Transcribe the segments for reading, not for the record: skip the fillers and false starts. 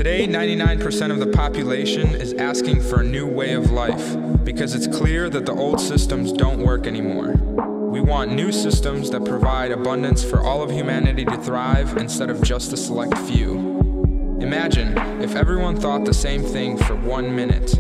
Today, 99% of the population is asking for a new way of life because it's clear that the old systems don't work anymore. We want new systems that provide abundance for all of humanity to thrive instead of just a select few. Imagine if everyone thought the same thing for 1 minute.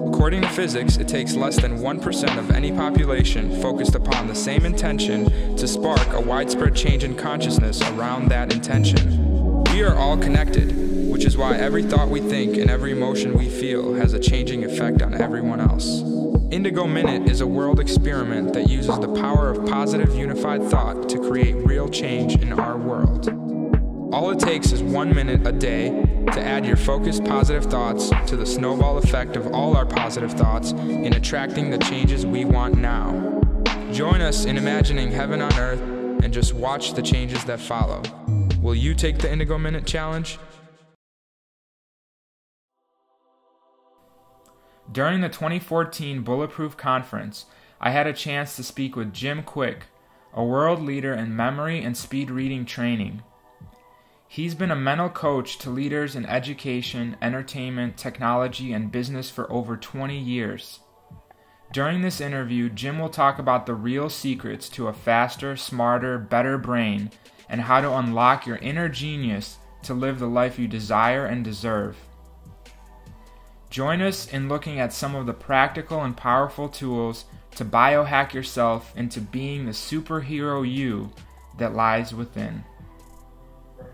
According to physics, it takes less than 1% of any population focused upon the same intention to spark a widespread change in consciousness around that intention. We are all connected, which is why every thought we think and every emotion we feel has a changing effect on everyone else. Indigo Minute is a world experiment that uses the power of positive unified thought to create real change in our world. All it takes is 1 minute a day to add your focused positive thoughts to the snowball effect of all our positive thoughts in attracting the changes we want now. Join us in imagining heaven on earth and just watch the changes that follow. Will you take the Indigo Minute Challenge? During the 2014 Bulleteproof conference, I had a chance to speak with JIM KWIK, a world leader in memory and speed reading training. He's been a mental coach to leaders in education, entertainment, technology, and business for over 20 years. During this interview, Jim will talk about the real secrets to a faster, smarter, better brain and how to unlock your inner genius to live the life you desire and deserve. Join us in looking at some of the practical and powerful tools to biohack yourself into being the superhero you that lies within.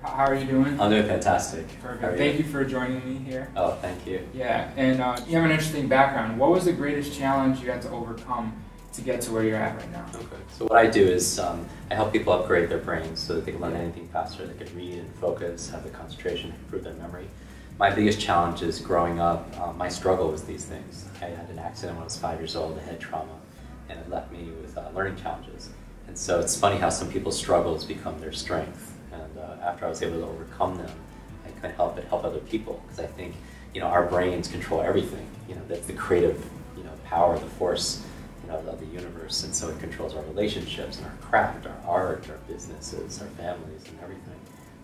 How are you doing? I'm doing fantastic. Perfect. Thank you for joining me here. Oh, thank you. Yeah, and you have an interesting background. What was the greatest challenge you had to overcome to get to where you're at right now? Okay. So what I do is I help people upgrade their brains so that they can learn anything faster. They can read and focus, have the concentration, improve their memory. My biggest challenge is growing up, my struggle was these things. I had an accident when I was 5 years old, a head trauma, and it left me with learning challenges. And so it's funny how some people's struggles become their strength. And after I was able to overcome them, I couldn't help but help other people, because I think, our brains control everything. That's the creative, power, the force, of the universe. And so it controls our relationships and our craft, our art, our businesses, our families, and everything.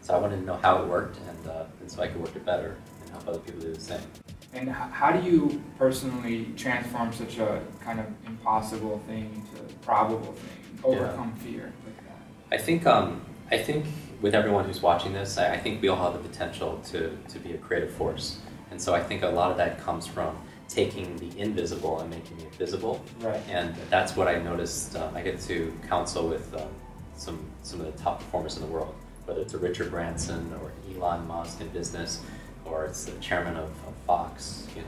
So I wanted to know how it worked, and so I could work it better and help other people do the same. And how do you personally transform such a kind of impossible thing into a probable thing, overcome fear like that? I think with everyone who's watching this, I think we all have the potential to be a creative force. And so I think a lot of that comes from taking the invisible and making it visible. Right. And that's what I noticed. I get to counsel with some of the top performers in the world, whether it's a Richard Branson or Elon Musk in business, or it's the chairman of Fox. I'm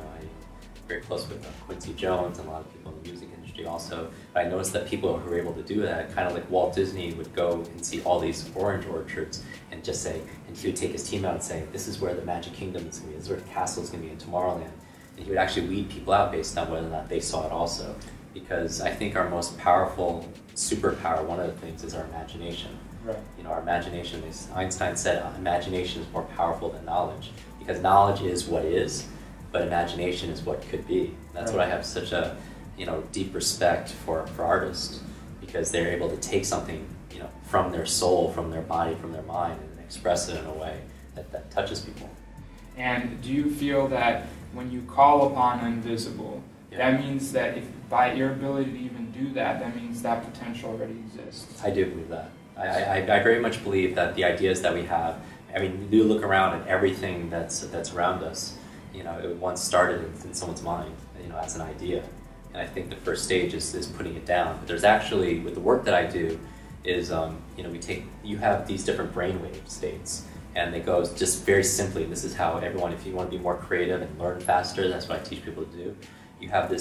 very close with Quincy Jones and a lot of people in the music industry also. But I noticed that people who were able to do that, kind of like Walt Disney would go and see all these orange orchards and just say, and he would take his team out and say, this is where the Magic Kingdom is going to be, this is where the castle is going to be in Tomorrowland. And he would actually weed people out based on whether or not they saw it also. Because I think our most powerful superpower, one of the things, is our imagination. Right. Our imagination is, Einstein said, imagination is more powerful than knowledge. Because knowledge is what is, but imagination is what could be. That's right. what I have such a deep respect for artists, because they're able to take something from their soul, from their body, from their mind, and express it in a way that touches people. And do you feel that when you call upon invisible, that means that if by your ability to even do that, that means that potential already exists? I do believe that. I very much believe that the ideas that we have, you do look around at everything that's around us. It once started in someone's mind, as an idea. And I think the first stage is putting it down. But there's actually, with the work that I do, is you have these different brainwave states, and it goes just very simply. This is how everyone, if you want to be more creative and learn faster, that's what I teach people to do. You have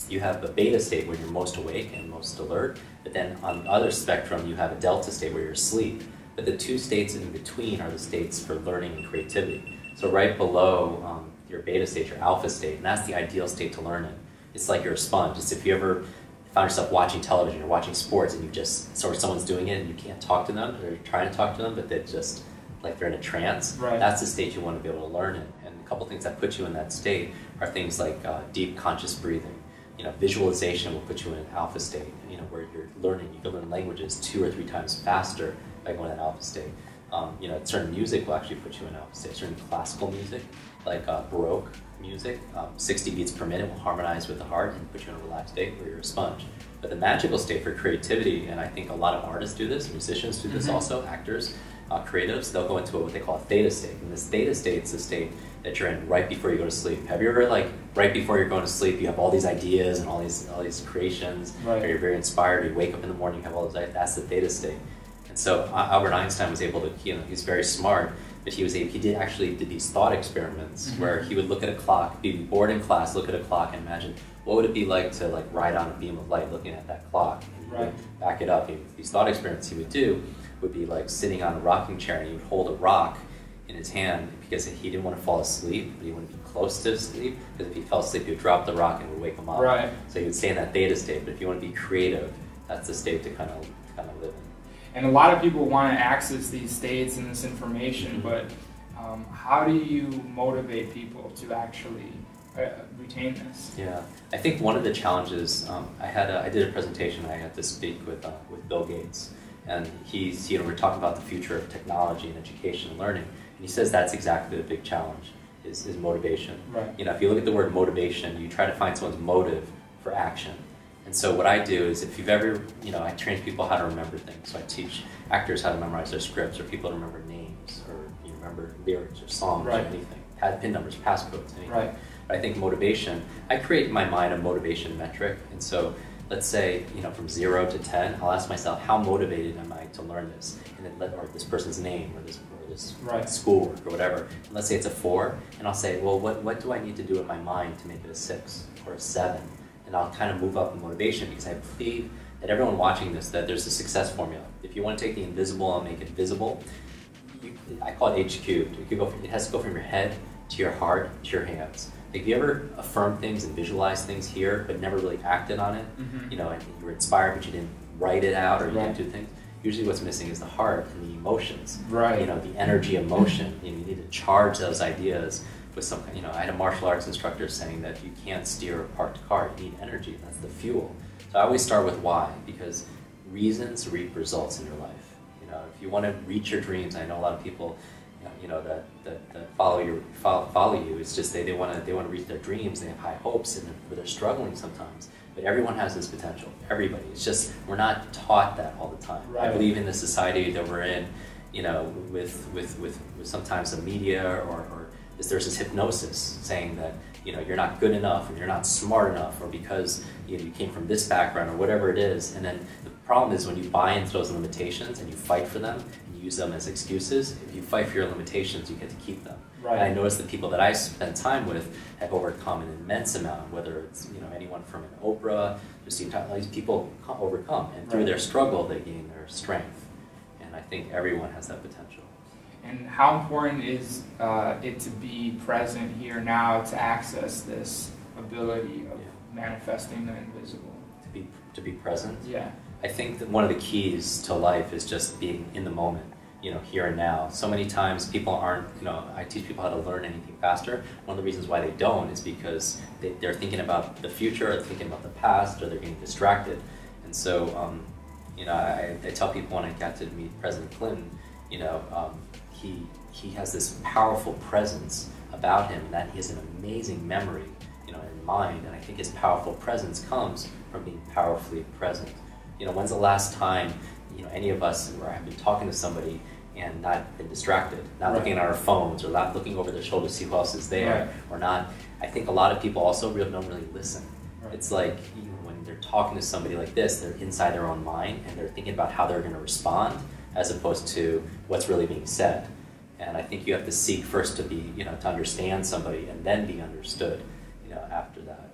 you have a beta state where you're most awake and most alert, but then on the other spectrum, you have a delta state where you're asleep. But the two states in between are the states for learning and creativity. So right below your beta state, your alpha state, and that's the ideal state to learn in. It's like you're a sponge. It's if you ever found yourself watching television or watching sports and you just, someone's doing it and you can't talk to them, or you're trying to talk to them, but they're just, like they're in a trance. Right. That's the state you want to be able to learn in. And a couple things that put you in that state are things like deep conscious breathing. Visualization will put you in an alpha state, where you're learning. You can learn languages 2 or 3 times faster by going in an alpha state. Certain music will actually put you in an alpha state. Certain classical music, like Baroque music, 60 beats per minute will harmonize with the heart and put you in a relaxed state where you're a sponge. But the magical state for creativity, and I think a lot of artists do this, musicians do this also, actors, creatives, they'll go into what they call a theta state. And this theta state is the state that you're in right before you go to sleep. Have you ever, like, right before you're going to sleep, you have all these ideas and all these creations, or you're very inspired, you wake up in the morning, you have all those ideas, that's the theta state. And so Albert Einstein was able to, he's very smart, but he did these thought experiments where he would look at a clock, be bored in class, look at a clock and imagine, what would it be like to ride on a beam of light looking at that clock? And he would back it up. These thought experiments he would do would be like sitting on a rocking chair and he would hold a rock in his hand because he didn't want to fall asleep, but he wanted to be close to sleep, because if he fell asleep, he would drop the rock and it would wake him up. So he would stay in that theta state, but if you want to be creative, that's the state to kind of live in. And a lot of people want to access these states and this information, but how do you motivate people to actually retain this? Yeah, I think one of the challenges, I did a presentation, I had to speak with Bill Gates, and we're talking about the future of technology and education and learning, and he says that's exactly the big challenge, is motivation. If you look at the word motivation, you try to find someone's motive for action. And so what I do is, if you've ever, I train people how to remember things. So I teach actors how to memorize their scripts, or people to remember names, or remember lyrics or songs or anything, PIN numbers, passcodes, anything. But I think motivation, I create in my mind a motivation metric. And so let's say, from 0 to 10, I'll ask myself, how motivated am I to learn this? And then or this person's name, or this schoolwork, or whatever. And let's say it's a 4, and I'll say, well, what do I need to do in my mind to make it a 6 or a 7? And I'll kind of move up in motivation, because I believe that everyone watching this, that there's a success formula. If you want to take the invisible and make it visible, I call it H cubed. It has to go from your head to your heart to your hands. Like, if you ever affirm things and visualize things here, but never really acted on it, and you were inspired, but you didn't write it out, or you didn't do things, usually what's missing is the heart and the emotions. The energy of motion. You need to charge those ideas with some, I had a martial arts instructor saying that you can't steer a parked car, you need energy, that's the fuel. So I always start with why, because reasons reap results in your life. If you want to reach your dreams, I know a lot of people, that follow you, it's just they want to reach their dreams, they have high hopes, and they're struggling sometimes. But everyone has this potential, everybody. It's just, we're not taught that all the time. I believe in the society that we're in, with sometimes the media, or there's this hypnosis saying that you're not good enough, or you're not smart enough, or because you came from this background, or whatever it is. And then the problem is, when you buy into those limitations and you fight for them and you use them as excuses, if you fight for your limitations, you get to keep them. And I notice the people that I spend time with have overcome an immense amount, whether it's anyone from an Oprah, just these people overcome, and through their struggle they gain their strength. And I think everyone has that potential. And how important is it to be present here now to access this ability of manifesting the invisible? To be present? Yeah. I think that one of the keys to life is just being in the moment, here and now. So many times people aren't, I teach people how to learn anything faster. One of the reasons why they don't is because they're thinking about the future, or thinking about the past, or they're getting distracted. And so, I tell people when I got to meet President Clinton, he has this powerful presence about him, and that he has an amazing memory, in mind. And I think his powerful presence comes from being powerfully present. When's the last time, any of us have been talking to somebody and not been distracted, not looking at our phones, or not looking over their shoulders to see who else is there, or not. I think a lot of people also don't really listen. It's like, when they're talking to somebody like this, they're inside their own mind, and they're thinking about how they're going to respond, as opposed to what's really being said. And I think you have to seek first to be, to understand somebody, and then be understood, after that.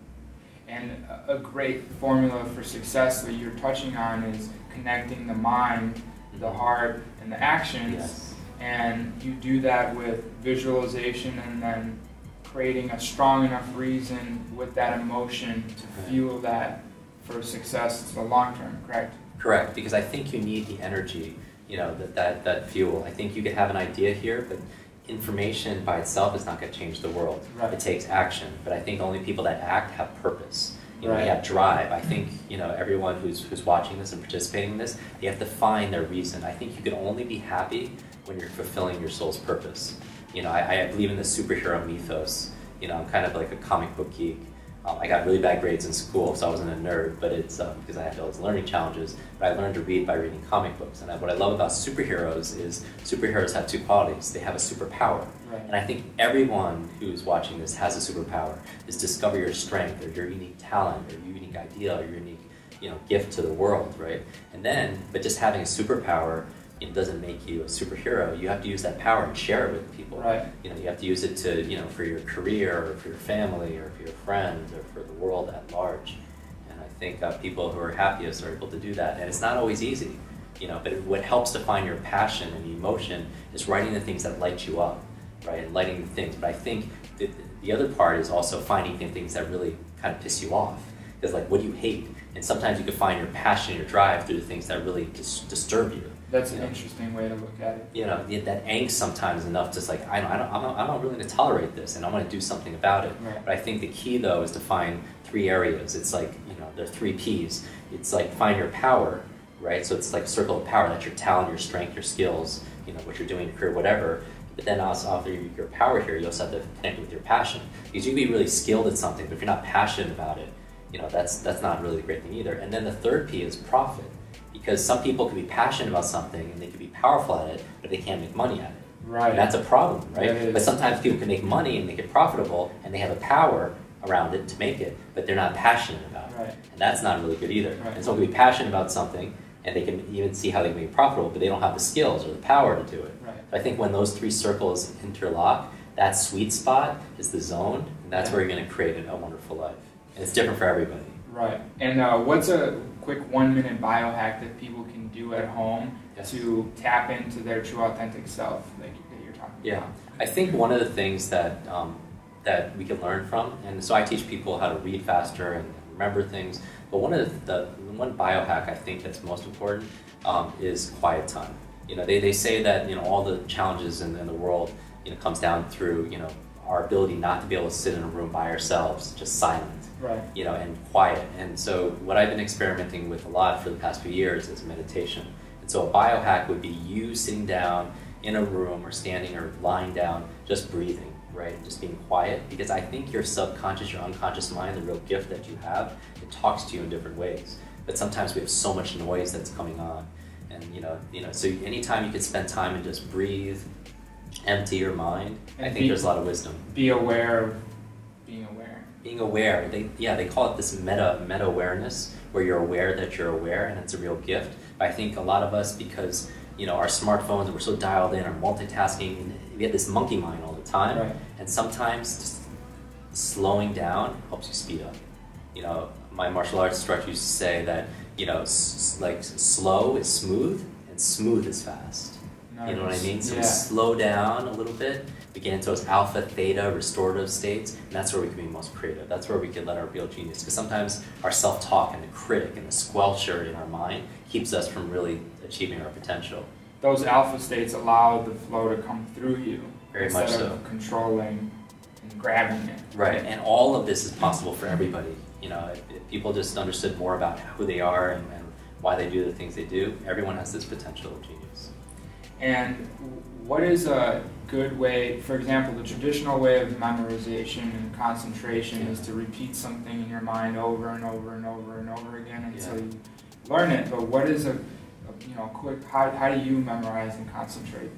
And a great formula for success that you're touching on is connecting the mind, the heart, and the actions. And you do that with visualization, and then creating a strong enough reason with that emotion to fuel that for success in the long term, correct? Correct, because I think you need the energy, that fuel. I think you could have an idea here, but information by itself is not going to change the world. It takes action, but I think only people that act have purpose. You know, Right. you have drive. I think, you know, everyone who's watching this and participating in this, they have to find their reason. I think you can only be happy when you're fulfilling your soul's purpose. You know, I believe in the superhero mythos. You know, I'm kind of like a comic book geek. I got really bad grades in school, so I wasn't a nerd, but it's because I had all these learning challenges. But I learned to read by reading comic books. And what I love about superheroes is superheroes have two qualities. They have a superpower. Right. And I think everyone who's watching this has a superpower. Is discover your strength, or your unique talent, or your unique idea, or your unique, you know, gift to the world, right? And then, but just having a superpower, it doesn't make you a superhero. You have to use that power and share it with people. Right. You know, you have to use it to, you know, for your career, or for your family, or for your friends, or for the world at large. And I think people who are happiest are able to do that. And it's not always easy, you know, but what helps define your passion and emotion is writing the things that light you up, right? And lighting the things. But I think the other part is also finding the things that really kind of piss you off. Because, like, what do you hate? And sometimes you can find your passion, your drive through the things that really disturb you. That's an interesting way to look at it. You know, that angst sometimes enough, just like, I'm not willing to tolerate this, and I want to do something about it. Right. But I think the key, though, is to find 3 areas. It's like, you know, there are 3 Ps. It's like, find your power, right? So it's like circle of power. That's your talent, your strength, your skills, you know, what you're doing in your career, whatever. But then also, after your power here, you also have to connect with your passion. Because you can be really skilled at something, but if you're not passionate about it, you know, that's not really a great thing either. And then the 3rd P is profit. Because some people can be passionate about something and they can be powerful at it, but they can't make money at it. Right. And that's a problem, right? But sometimes people can make money and make it profitable, and they have a power around it to make it, but they're not passionate about it. Right. And that's not really good either. Right. And someone can be passionate about something, and they can even see how they can make it profitable, but they don't have the skills or the power to do it. Right. So I think when those 3 circles interlock, that sweet spot is the zone, and that's where you're going to create a wonderful life. And it's different for everybody. Right. And what's a quick 1-minute biohack that people can do at home to tap into their true authentic self that you're talking about? I think one of the things that that we can learn from, and so I teach people how to read faster and remember things, but one biohack I think that's most important is quiet time. You know, they say that, you know, all the challenges in the world, you know, comes down through, you know, our ability not to be able to sit in a room by ourselves, just silent. Right. You know, and quiet. And so what I've been experimenting with a lot for the past few years is meditation. And so a biohack would be you sitting down in a room or standing or lying down, just breathing, right? And just being quiet. Because I think your subconscious, your unconscious mind, the real gift that you have, it talks to you in different ways. But sometimes we have so much noise that's coming on. And you know, so anytime you could spend time and just breathe, empty your mind, and I think there's a lot of wisdom. Be aware of being aware. Being aware, they call it this meta awareness, where you're aware that you're aware, and it's a real gift. But I think a lot of us, because, you know, our smartphones, and we're so dialed in, our multitasking, and we have this monkey mind all the time. Right. And sometimes just slowing down helps you speed up. You know, my martial arts instructor used to say that, you know, like slow is smooth, and smooth is fast. Nice. You know what I mean? So Yeah. we slow down a little bit, we get into those alpha, theta, restorative states, and that's where we can be most creative. That's where we can let our real genius, because sometimes our self-talk and the critic and the squelcher in our mind keeps us from really achieving our potential. Those alpha states allow the flow to come through you Very instead much so. of controlling and grabbing it. Right, and all of this is possible for everybody. You know, if people just understood more about who they are and why they do the things they do, everyone has this potential of genius. And what is a good way, for example, the traditional way of memorization and concentration is to repeat something in your mind over and over and over and over again until you learn it. But what is a quick, how do you memorize and concentrate?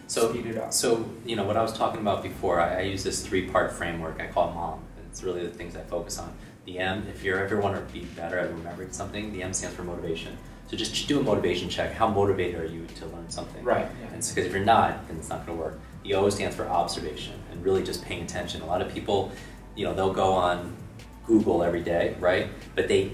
So speed it up. So, you know, what I was talking about before, I use this 3-part framework. I call it MOM. It's really the things I focus on. The M, if you ever want to be better at remembering something, the M stands for motivation. So just do a motivation check. How motivated are you to learn something? Right. And because if you're not, then it's not going to work. The O stands for observation, and really just paying attention. A lot of people, you know, they'll go on Google every day, right? But they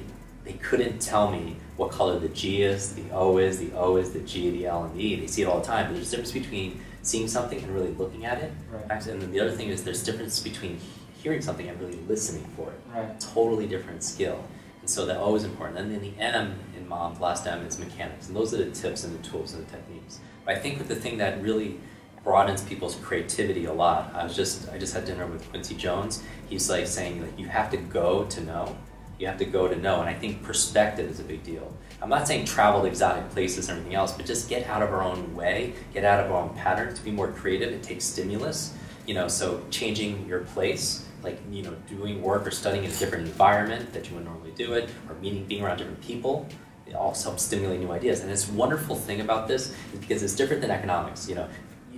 couldn't tell me what color the G is, the O is, the G, the L, and the E. They see it all the time, but there's a difference between seeing something and really looking at it. Right. Actually, and then the other thing is there's a difference between hearing something and really listening for it. Right. Totally different skill. And so the O is important. And then the M in MOM, the last M, is mechanics. And those are the tips and the tools and the techniques. But I think with the thing that really broadens people's creativity a lot, I just had dinner with Quincy Jones. He's like saying, like, you have to go to know. You have to go to know, and I think perspective is a big deal. I'm not saying travel to exotic places and everything else, but just get out of our own way, get out of our own patterns, to be more creative. It takes stimulus, so changing your place, like, doing work or studying in a different environment that you would normally do it, or being around different people. It also helps stimulate new ideas. And this wonderful thing about this is because it's different than economics.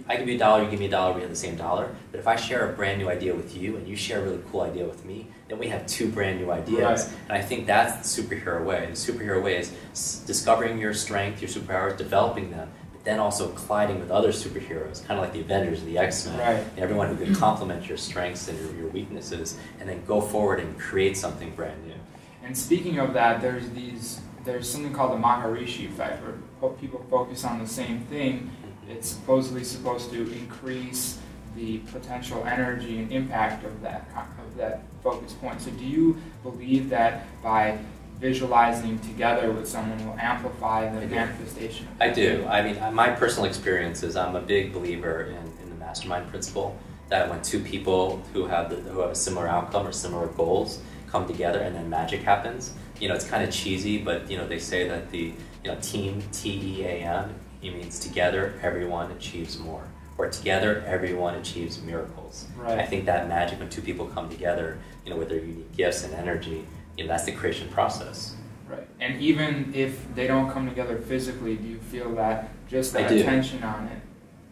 I give you $1, you give me $1, we have the same dollar. But if I share a brand new idea with you and you share a really cool idea with me, then we have 2 brand new ideas. Right. And I think that's the superhero way. The superhero way is discovering your strength, your superpowers, developing them, but then also colliding with other superheroes, kind of like the Avengers or the X-Men. Right. And everyone who can complement your strengths and your weaknesses, and then go forward and create something brand new. And speaking of that, there's something called the Maharishi effect, where people focus on the same thing. It's supposedly supposed to increase the potential energy and impact of that focus point. So do you believe that by visualizing together with someone will amplify the manifestation of that? I do. I mean, my personal experience is I'm a big believer in the mastermind principle, that when 2 people who have a similar outcome or similar goals come together and then magic happens. It's kind of cheesy, but they say that the team, TEAM, it means together everyone achieves more, or together everyone achieves miracles. Right. I think that magic, when 2 people come together, with their unique gifts and energy, that's the creation process. Right. And even if they don't come together physically, do you feel that just that I do. attention on it?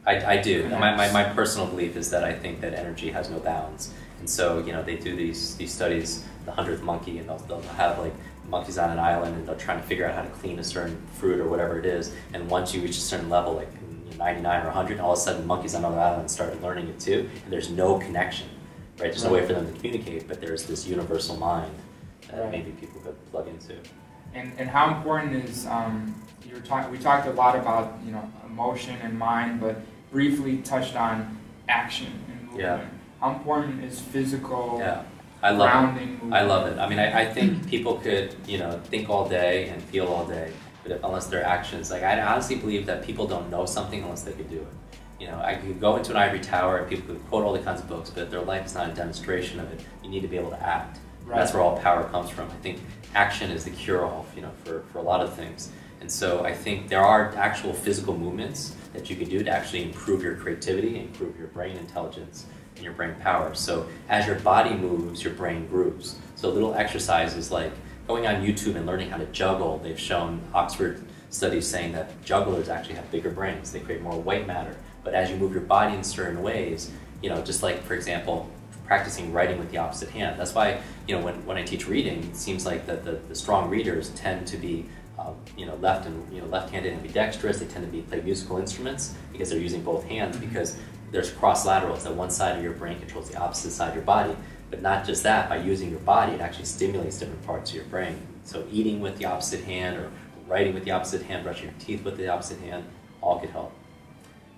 I do. My personal belief is that I think that energy has no bounds. And so, they do these studies, the 100th monkey, and they'll have like monkeys on an island, and they're trying to figure out how to clean a certain fruit or whatever it is. And once you reach a certain level, like 99 or 100, all of a sudden monkeys on another island started learning it too. And there's no connection, right? There's no way for them to communicate, but there's this universal mind that maybe people could plug into. And how important is we talked a lot about emotion and mind, but briefly touched on action and movement. Yeah. How important is physical grounding movement? I love it. I mean, I think people could think all day and feel all day, but unless their actions, like, I honestly believe that people don't know something unless they could do it. I could go into an ivory tower and people could quote all the kinds of books, but if their life is not a demonstration of it, you need to be able to act. Right. That's where all power comes from. I think action is the cure-all, for a lot of things. And so I think there are actual physical movements that you can do to actually improve your creativity, improve your brain intelligence, and your brain power. So as your body moves, your brain grooves. So little exercises like going on YouTube and learning how to juggle. They've shown Oxford studies saying that jugglers actually have bigger brains. They create more white matter. But as you move your body in certain ways, just like, for example, practicing writing with the opposite hand. That's why, when I teach reading, it seems like the strong readers tend to be left-handed and ambidextrous. They tend to play musical instruments because they're using both hands, because there's cross laterals, that one side of your brain controls the opposite side of your body. But not just that, by using your body, it actually stimulates different parts of your brain. So eating with the opposite hand, or writing with the opposite hand, brushing your teeth with the opposite hand, all could help.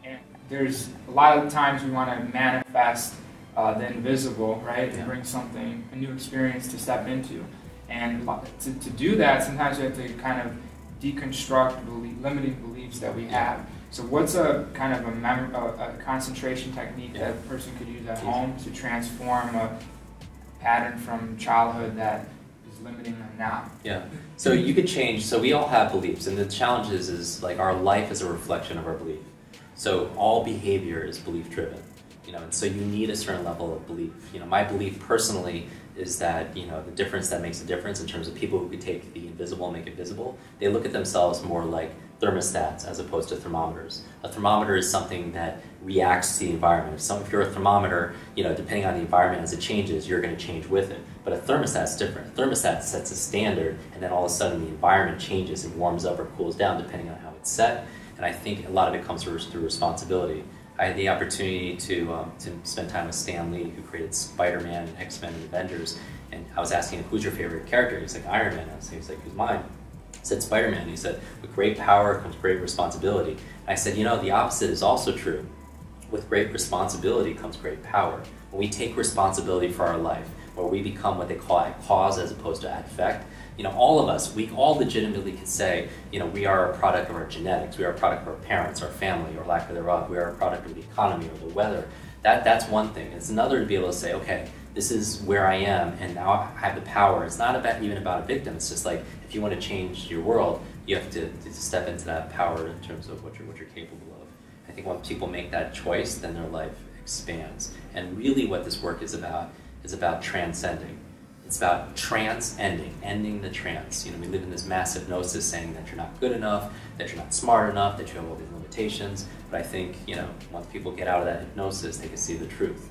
And there's a lot of times we want to manifest the invisible, right? Yeah. And bring something, a new experience to step into. And to do that, sometimes we have to kind of deconstruct limiting beliefs that we have. So what's a kind of a concentration technique that a person could use at home to transform a pattern from childhood that is limiting them now? Yeah. So you could change. So we all have beliefs, and the challenge is like our life is a reflection of our belief. So all behavior is belief driven. And so you need a certain level of belief. My belief personally is that, the difference that makes a difference in terms of people who could take the invisible and make it visible, they look at themselves more like thermostats as opposed to thermometers. A thermometer is something that reacts to the environment. If you're a thermometer, depending on the environment as it changes, you're going to change with it. But a thermostat's different. A thermostat sets a standard, and then all of a sudden the environment changes and warms up or cools down depending on how it's set. And I think a lot of it comes through responsibility. I had the opportunity to spend time with Stan Lee, who created Spider-Man and X-Men and Avengers, and I was asking him, who's your favorite character? He's like, Iron Man. He was like, who's mine? I said, Spider-Man. He said, with great power comes great responsibility. And I said, the opposite is also true. With great responsibility comes great power. When we take responsibility for our life, where we become what they call a cause as opposed to an effect, all of us, we all legitimately can say, we are a product of our genetics, we are a product of our parents, our family, or lack thereof, we are a product of the economy or the weather. That's one thing. It's another to be able to say, okay, this is where I am, and now I have the power. It's not even about a victim. It's just like, if you want to change your world, you have to step into that power in terms of what you're capable of. I think when people make that choice, then their life expands. And really what this work is about transcending. It's about trans-ending, ending the trance. You know, we live in this massive gnosis saying that you're not good enough, that you're not smart enough, that you have all these limitations. But I think, you know, once people get out of that hypnosis, they can see the truth.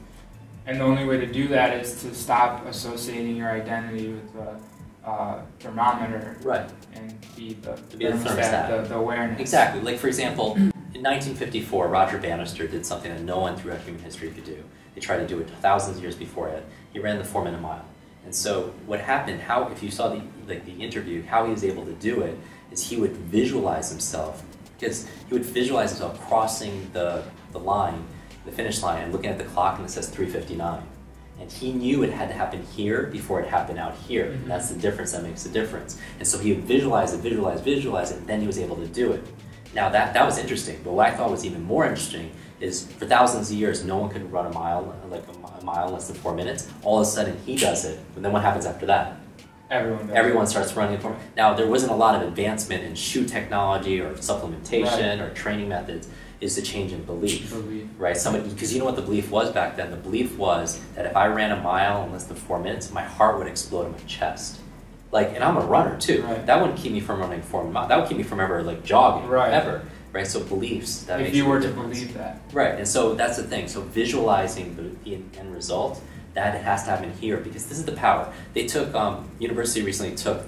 And the only way to do that is to stop associating your identity with the thermometer. Right. And be the thermostat. The awareness. Exactly. Like, for example, in 1954, Roger Bannister did something that no one throughout human history could do. They tried to do it thousands of years before it. He ran the 4-minute mile. And so what happened, if you saw the interview, how he was able to do it is he would visualize himself, because he would visualize himself crossing the line, the finish line, and looking at the clock and it says 3:59. And he knew it had to happen here before it happened out here. And that's the difference that makes the difference. And so he would visualize it, and then he was able to do it. Now that was interesting, but what I thought was even more interesting is for thousands of years, no one could run a mile, like a mile in less than 4 minutes. All of a sudden, he does it. And then what happens after that? Everyone starts running. Now, there wasn't a lot of advancement in shoe technology or supplementation or training methods. Is the change in belief, right? Because you know what the belief was back then? The belief was that if I ran a mile in less than 4 minutes, my heart would explode in my chest. Like, and I'm a runner too. Right. That wouldn't keep me from running 4 miles. That would keep me from ever like jogging, ever. Right, so beliefs. That if makes you were to believe that. Right, and so that's the thing. So visualizing the end result, that has to happen here because this is the power. They took, university recently took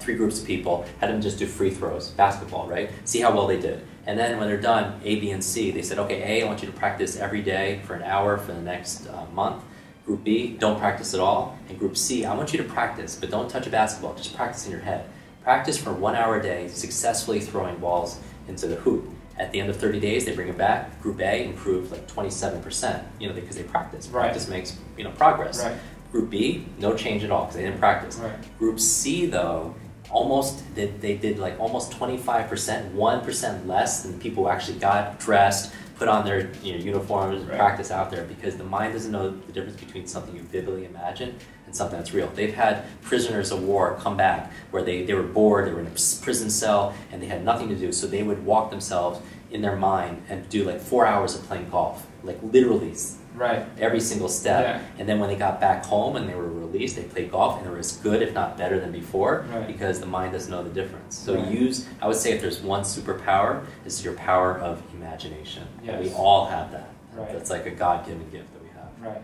3 groups of people, had them just do free throws, basketball, right? See how well they did. And then when they're done, A, B, and C, they said, okay, A, I want you to practice every day for an hour for the next month. Group B, don't practice at all. And Group C, I want you to practice, but don't touch a basketball, just practice in your head. Practice for 1 hour a day, successfully throwing balls into the hoop. At the end of 30 days, they bring it back. Group A improved like 27%, you know, because they practice. Practice makes, you know, progress. Right. Group B, no change at all because they didn't practice. Right. Group C, though, they did like almost 25%, 1% less than people who actually got dressed, put on their uniforms, and practice out there because the mind doesn't know the difference between something you vividly imagine and something that's real. They've had prisoners of war come back where they were bored, they were in a prison cell, and they had nothing to do, so they would walk themselves in their mind and do like 4 hours of playing golf, like literally every single step. Yeah. And then when they got back home and they were released, they played golf and they were as good, if not better than before, because the mind doesn't know the difference. So I would say if there's one superpower, it's your power of imagination. Yes. And we all have that. Right. That's like a God-given gift that we have. Right.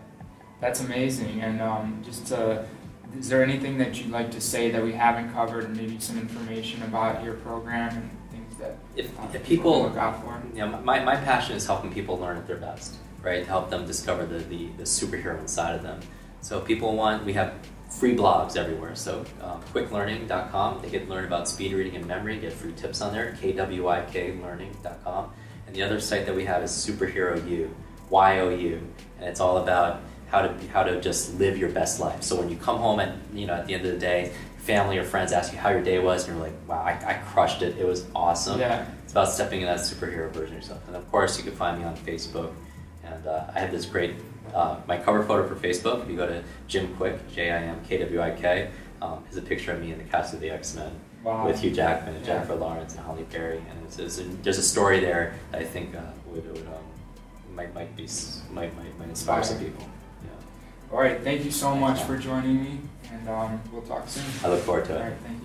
That's amazing. And is there anything that you'd like to say that we haven't covered, and maybe some information about your program and things that if people look out for? You know, my passion is helping people learn at their best, right? To help them discover the superhero inside of them. So we have free blogs everywhere. So quicklearning.com, they can learn about speed reading and memory, get free tips on there, kwiklearning.com. And the other site that we have is Superhero U, Y-O-U, and it's all about how to just live your best life. So when you come home at the end of the day, family or friends ask you how your day was, and you're like, wow, I crushed it. It was awesome. Yeah. It's about stepping in that superhero version of yourself. And of course, you can find me on Facebook. And I have this great, my cover photo for Facebook, if you go to JIM KWIK, JIMKWIK, is a picture of me in the cast of the X-Men with Hugh Jackman and Jennifer Lawrence and Holly Berry. And there's a story there that I think might inspire some people. All right, thank you so much for joining me, and we'll talk soon. I look forward to it. All right, thank you.